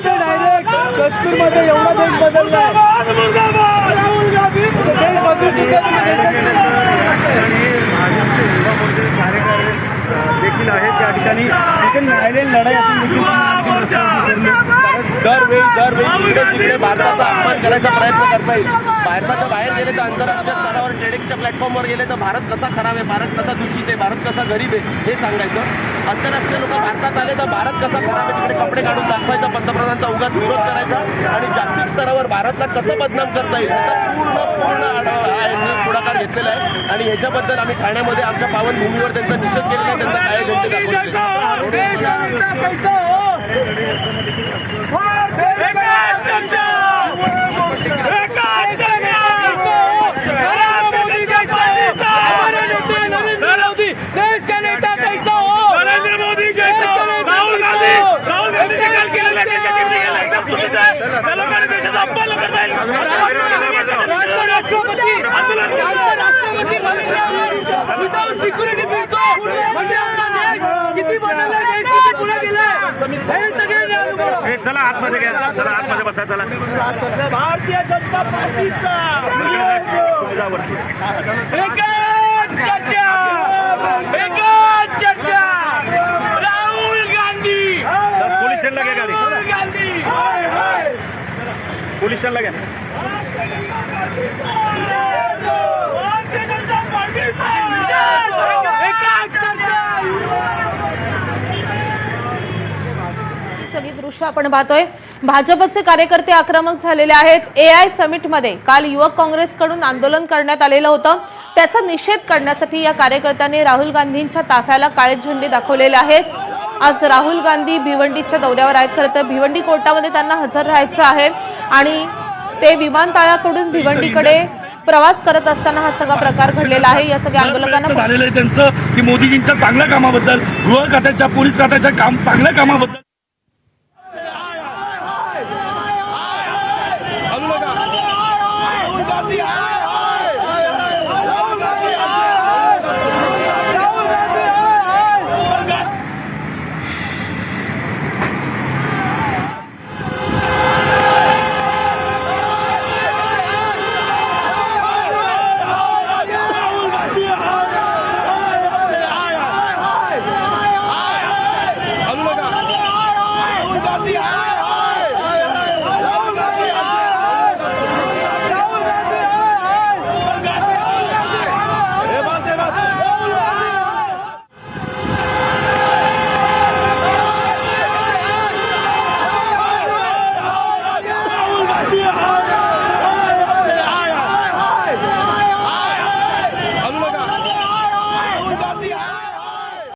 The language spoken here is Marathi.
डायरेक्ट काश्मीरमध्ये एवढा देश बदललाय, देखील आहेत त्या ठिकाणी न्यायालयीन लढाई दरवेळी तिकडे भारताचा अपमान करायचा प्रयत्न करता येईल. भारताच्या बाहेर गेले तर आंतरराष्ट्रीय स्तरावर ट्रेडिंगच्या प्लॅटफॉर्मवर गेले तर भारत कसा खराब आहे, भारत कसा दूषित आहे, भारत कसा गरीब आहे हे सांगायचं. आंतरराष्ट्रीय लोक भारतात आले तर भारत कसा खराब आहे तिकडे कपडे काढून दाखवायचा, पंतप्रधानांचा उगाच विरोध करायचा आणि जागतिक स्तरावर भारतला कसं बदनाम करता येईल याचा पूर्ण पुढाकार घेतलेला आहे. आणि ह्याच्याबद्दल आम्ही ठाण्यामध्ये आमच्या पावनभूमीवर त्यांचा निषेध केलेला आहे, त्यांचा काळे झेंडे देश का नेता कैसा हो, नरेंद्र मोदी कैसा हो, राहुल गांधी राष्ट्रपती विदाउट सिक्युरिटी फिरतो म्हणजे आपला देश किती बनवला, देश किती पुढे गेलाय हे सगळे. चला आतमध्ये घ्या, चला आतमध्ये बसा, चला. भारतीय जनता पार्टीचा राहुल गांधी. पोलीस स्टेशनला घ्या गाडी, पोलीस स्टेशनला घ्या. सगळी दृश्य आपण पाहतोय. भाजपचे कार्यकर्ते आक्रमक झालेले आहेत. AI समिट मध्ये काल युवक काँग्रेसकडून आंदोलन करण्यात आलेलं होतं, त्याचा निषेध करण्यासाठी या कार्यकर्त्यांनी राहुल गांधींच्या ताफ्याला काळे झेंडे दाखवलेले आहेत. आज राहुल गांधी भिवंडीच्या दौऱ्यावर आहेत. खरं तर भिवंडी कोर्टामध्ये त्यांना हजर राहायचं आहे आणि ते विमानतळाकडून भिवंडीकडे प्रवास करत असताना हा सगळा प्रकार घडलेला आहे. या सगळ्या आंदोलकांना झालेलं आहे त्यांचं की मोदीजींच्या चांगल्या कामाबद्दल, गृह खात्याच्या, पोलीस खात्याच्या चांगल्या कामाबद्दल